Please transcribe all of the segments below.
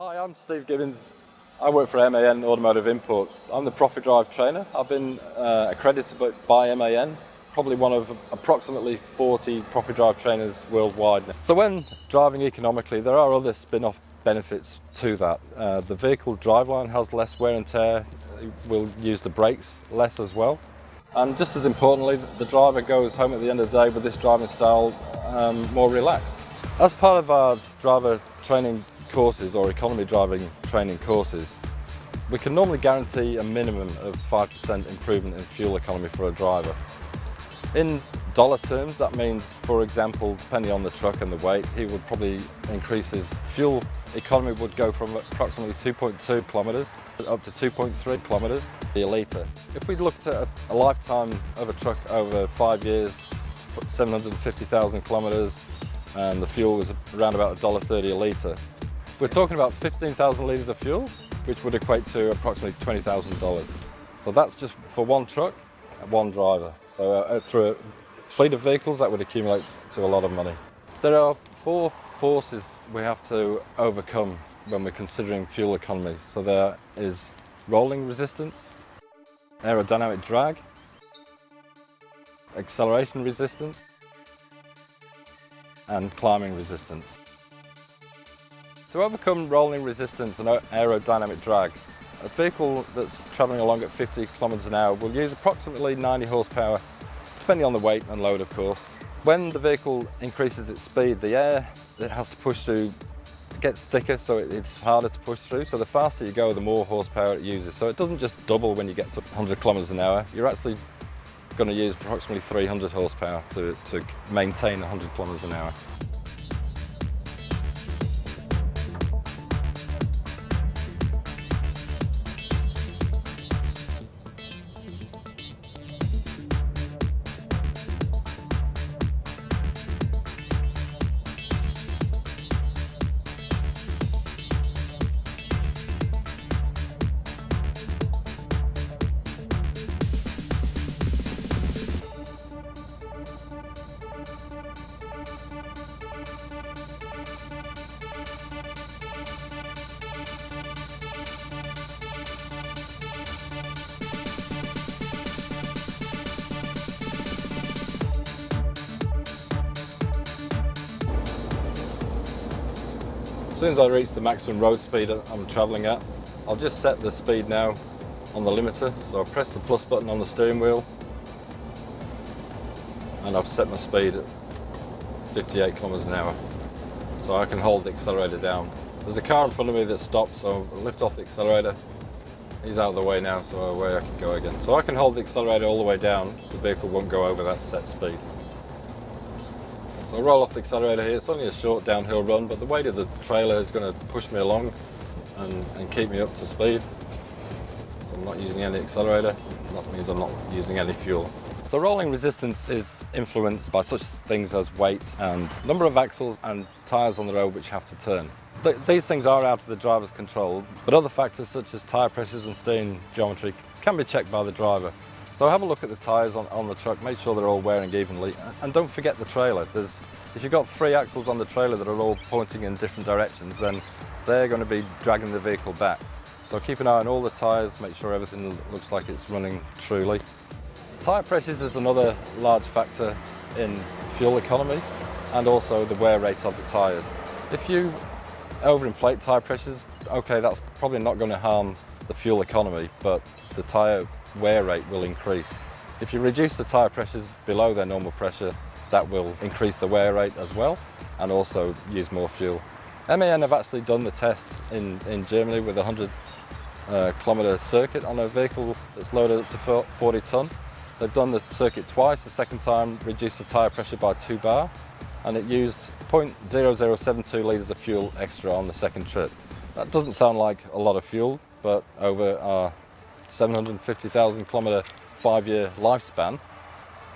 Hi, I'm Steve Gibbons. I work for MAN Automotive Imports. I'm the Profit Drive trainer. I've been accredited by MAN, probably one of approximately 40 Profit Drive trainers worldwide now. So when driving economically, there are other spin-off benefits to that. The vehicle driveline has less wear and tear, we'll use the brakes less as well. And just as importantly, the driver goes home at the end of the day with this driving style more relaxed. As part of our driver training courses or economy driving training courses, we can normally guarantee a minimum of 5% improvement in fuel economy for a driver. In dollar terms, that means, for example, depending on the truck and the weight, he would probably increase his fuel economy would go from approximately 2.2 kilometres up to 2.3 kilometres a litre. If we looked at a lifetime of a truck over 5 years, 750,000 kilometres, and the fuel was around about $1.30 a litre, we're talking about 15,000 litres of fuel, which would equate to approximately $20,000. So that's just for one truck and one driver. So through a fleet of vehicles, that would accumulate to a lot of money. There are four forces we have to overcome when we're considering fuel economy. So there is rolling resistance, aerodynamic drag, acceleration resistance, and climbing resistance. To overcome rolling resistance and aerodynamic drag, a vehicle that's travelling along at 50 kilometres an hour will use approximately 90 horsepower, depending on the weight and load, of course. When the vehicle increases its speed, the air it has to push through gets thicker, so it's harder to push through. So the faster you go, the more horsepower it uses. So it doesn't just double when you get to 100 kilometres an hour. You're actually going to use approximately 300 horsepower to maintain 100 kilometres an hour. As soon as I reach the maximum road speed I'm travelling at, I'll just set the speed now on the limiter. So I press the plus button on the steering wheel and I've set my speed at 58 kilometres an hour. So I can hold the accelerator down. There's a car in front of me that stopped, so I lift off the accelerator. He's out of the way now, so away I can go again. So I can hold the accelerator all the way down, the vehicle won't go over that set speed. So I'll roll off the accelerator here. It's only a short downhill run, but the weight of the trailer is going to push me along and keep me up to speed. So I'm not using any accelerator, that means I'm not using any fuel. So rolling resistance is influenced by such things as weight and number of axles and tyres on the road which have to turn. These things are out of the driver's control, but other factors such as tyre pressures and steering geometry can be checked by the driver. So have a look at the tyres on the truck, make sure they're all wearing evenly, and don't forget the trailer. If you've got 3 axles on the trailer that are all pointing in different directions, then they're going to be dragging the vehicle back. So keep an eye on all the tyres, make sure everything looks like it's running truly. Tyre pressures is another large factor in fuel economy and also the wear rate of the tyres. If you overinflate tyre pressures, okay, that's probably not going to harm the fuel economy, but the tyre wear rate will increase. If you reduce the tyre pressures below their normal pressure, that will increase the wear rate as well and also use more fuel. MAN have actually done the test in Germany with a 100 kilometre circuit on a vehicle that's loaded up to 40 tonne. They've done the circuit twice. The second time reduced the tyre pressure by 2 bar and it used 0.0072 litres of fuel extra on the second trip. That doesn't sound like a lot of fuel, but over our 750,000 kilometre 5-year lifespan,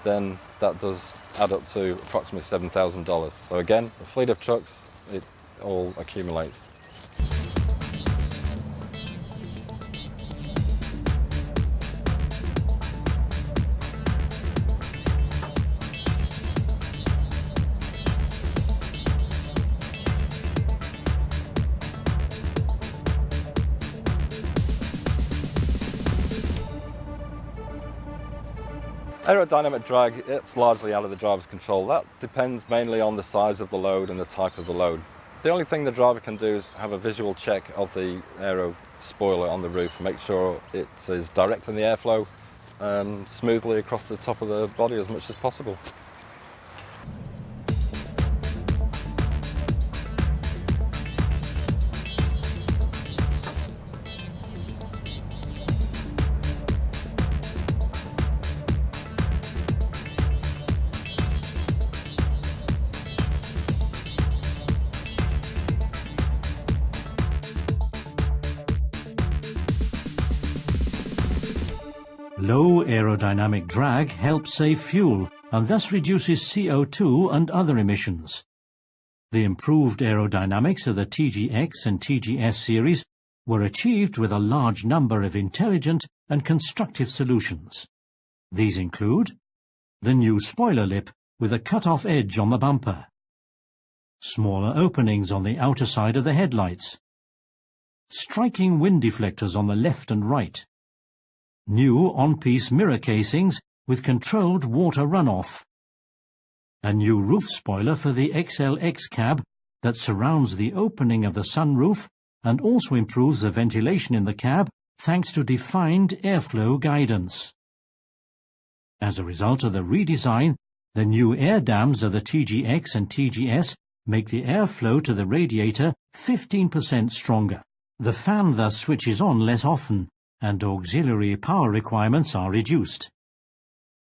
then that does add up to approximately $7,000. So again, a fleet of trucks, it all accumulates. Aerodynamic drag, it's largely out of the driver's control. That depends mainly on the size of the load and the type of the load. The only thing the driver can do is have a visual check of the aero spoiler on the roof and make sure it is directing the airflow smoothly across the top of the body as much as possible. Low aerodynamic drag helps save fuel and thus reduces CO2 and other emissions. The improved aerodynamics of the TGX and TGS series were achieved with a large number of intelligent and constructive solutions. These include the new spoiler lip with a cut-off edge on the bumper, smaller openings on the outer side of the headlights, striking wind deflectors on the left and right, new on-piece mirror casings with controlled water runoff, a new roof spoiler for the XLX cab that surrounds the opening of the sunroof and also improves the ventilation in the cab thanks to defined airflow guidance. As a result of the redesign, the new air dams of the TGX and TGS make the airflow to the radiator 15% stronger. The fan thus switches on less often, and auxiliary power requirements are reduced.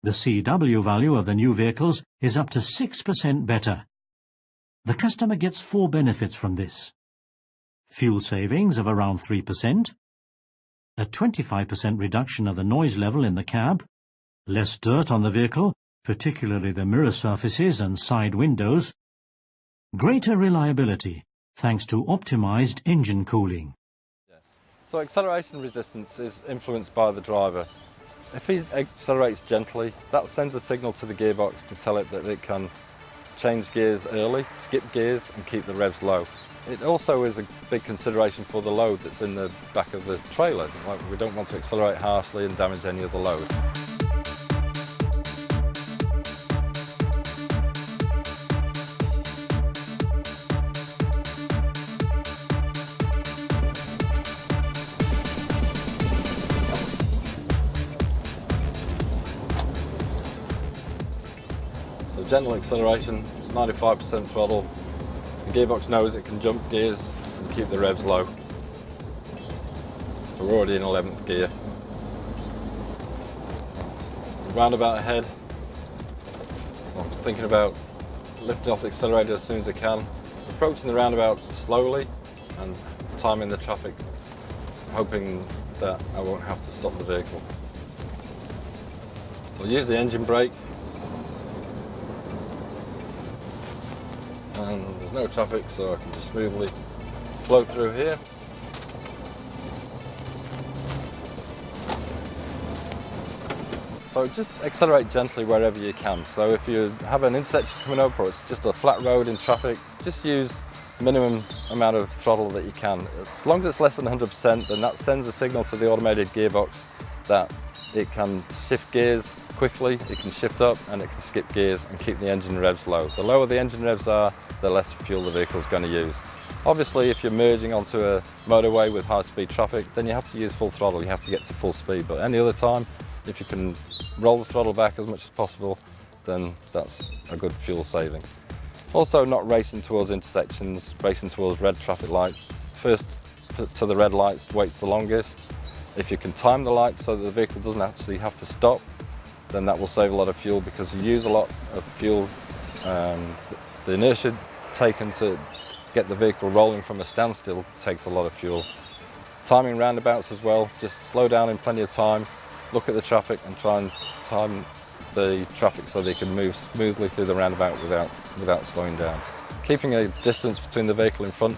The CW value of the new vehicles is up to 6% better. The customer gets 4 benefits from this: fuel savings of around 3%, a 25% reduction of the noise level in the cab, less dirt on the vehicle, particularly the mirror surfaces and side windows, greater reliability thanks to optimized engine cooling. So acceleration resistance is influenced by the driver. If he accelerates gently, that sends a signal to the gearbox to tell it that it can change gears early, skip gears and keep the revs low. It also is a big consideration for the load that's in the back of the trailer. Like, we don't want to accelerate harshly and damage any of the load. So gentle acceleration, 95% throttle. The gearbox knows it can jump gears and keep the revs low. So we're already in 11th gear. Roundabout ahead. I'm thinking about lifting off the accelerator as soon as I can. Approaching the roundabout slowly and timing the traffic, hoping that I won't have to stop the vehicle. So I'll use the engine brake. And there's no traffic, so I can just smoothly flow through here. So just accelerate gently wherever you can. So if you have an intersection coming up or it's just a flat road in traffic, just use minimum amount of throttle that you can. As long as it's less than 100%, then that sends a signal to the automated gearbox that it can shift gears quickly, it can shift up and it can skip gears and keep the engine revs low. The lower the engine revs are, the less fuel the vehicle is going to use. Obviously, if you're merging onto a motorway with high-speed traffic, then you have to use full throttle, you have to get to full speed. But any other time, if you can roll the throttle back as much as possible, then that's a good fuel saving. Also, not racing towards intersections, racing towards red traffic lights. First to the red lights waits the longest. If you can time the lights so that the vehicle doesn't actually have to stop, then that will save a lot of fuel because you use a lot of fuel. The inertia taken to get the vehicle rolling from a standstill takes a lot of fuel. Timing roundabouts as well, just slow down in plenty of time, look at the traffic and try and time the traffic so they can move smoothly through the roundabout without slowing down. Keeping a distance between the vehicle in front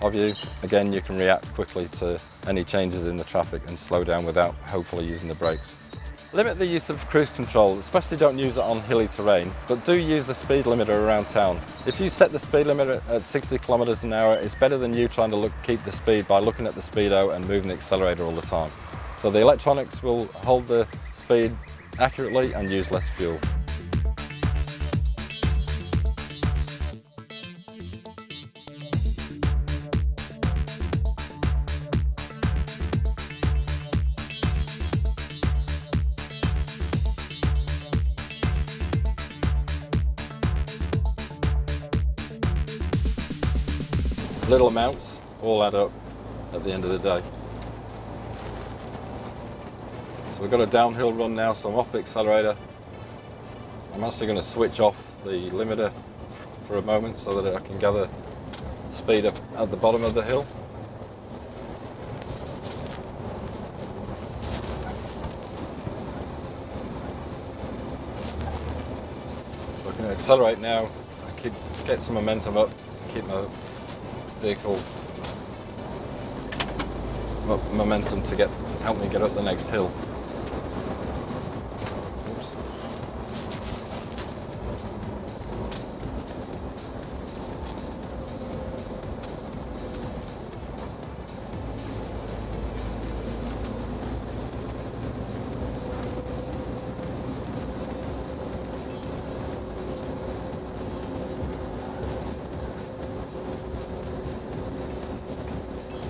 of you, again you can react quickly to any changes in the traffic and slow down without hopefully using the brakes. Limit the use of cruise control, especially don't use it on hilly terrain, but do use the speed limiter around town. If you set the speed limiter at 60 kilometers an hour, it's better than you trying to keep the speed by looking at the speedo and moving the accelerator all the time. So the electronics will hold the speed accurately and use less fuel. Little amounts all add up at the end of the day. So we've got a downhill run now, so I'm off the accelerator. I'm actually going to switch off the limiter for a moment so that I can gather speed up at the bottom of the hill. So I can accelerate now and get some momentum up to keep my vehicle momentum to help me get up the next hill. Oops.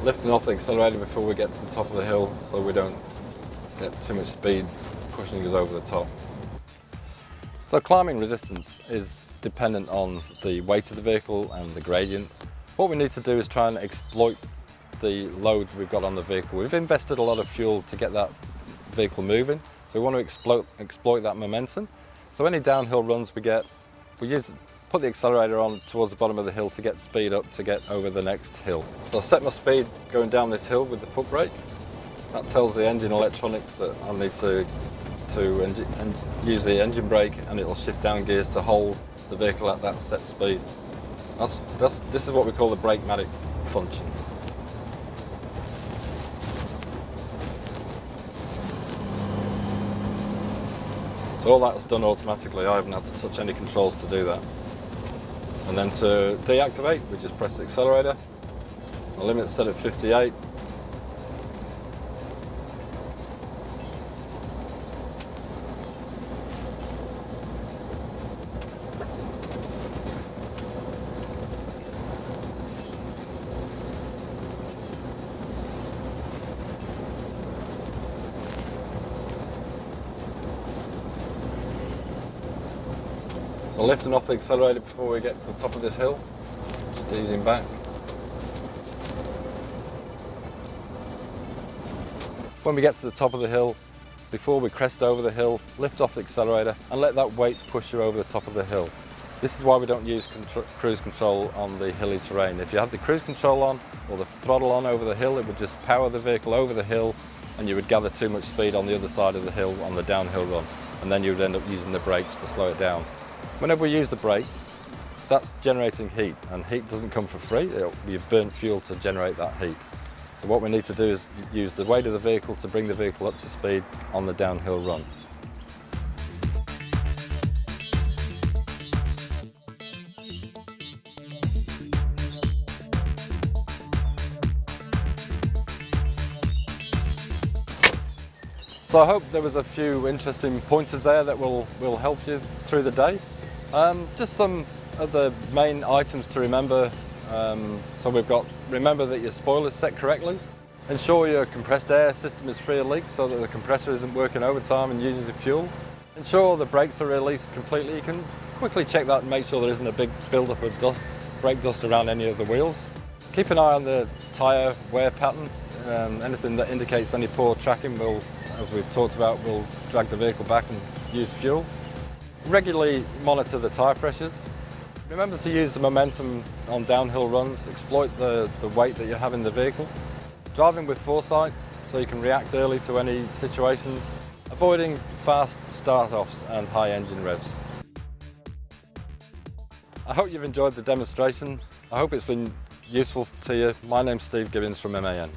Lifting off the accelerator before we get to the top of the hill so we don't get too much speed pushing us over the top. So climbing resistance is dependent on the weight of the vehicle and the gradient. What we need to do is try and exploit the load we've got on the vehicle. We've invested a lot of fuel to get that vehicle moving, so we want to exploit that momentum. So any downhill runs we get, put the accelerator on towards the bottom of the hill to get speed up to get over the next hill. So I'll set my speed going down this hill with the foot brake. That tells the engine electronics that I need to use the engine brake, and it'll shift down gears to hold the vehicle at that set speed. This is what we call the brake-matic function. So all that's done automatically. I haven't had to touch any controls to do that. And then to deactivate, we just press the accelerator. The limit's set at 58. So lifting off the accelerator before we get to the top of this hill, just easing back. When we get to the top of the hill, before we crest over the hill, lift off the accelerator and let that weight push you over the top of the hill. This is why we don't use cruise control on the hilly terrain. If you had the cruise control on or the throttle on over the hill, it would just power the vehicle over the hill and you would gather too much speed on the other side of the hill on the downhill run, and then you would end up using the brakes to slow it down. Whenever we use the brakes, that's generating heat, and heat doesn't come for free. You've burnt fuel to generate that heat. So what we need to do is use the weight of the vehicle to bring the vehicle up to speed on the downhill run. So I hope there was a few interesting pointers there that will help you through the day. Just some of the main items to remember. So we've got, remember that your spoiler's set correctly. Ensure your compressed air system is free of leaks so that the compressor isn't working overtime and using the fuel. Ensure the brakes are released completely. You can quickly check that and make sure there isn't a big build-up of dust, brake dust around any of the wheels. Keep an eye on the tyre wear pattern. Anything that indicates any poor tracking will, as we've talked about, will drag the vehicle back and use fuel. Regularly monitor the tyre pressures. Remember to use the momentum on downhill runs, exploit the weight that you have in the vehicle. Driving with foresight so you can react early to any situations. Avoiding fast start-offs and high engine revs. I hope you've enjoyed the demonstration. I hope it's been useful to you. My name's Steve Gibbons from MAN.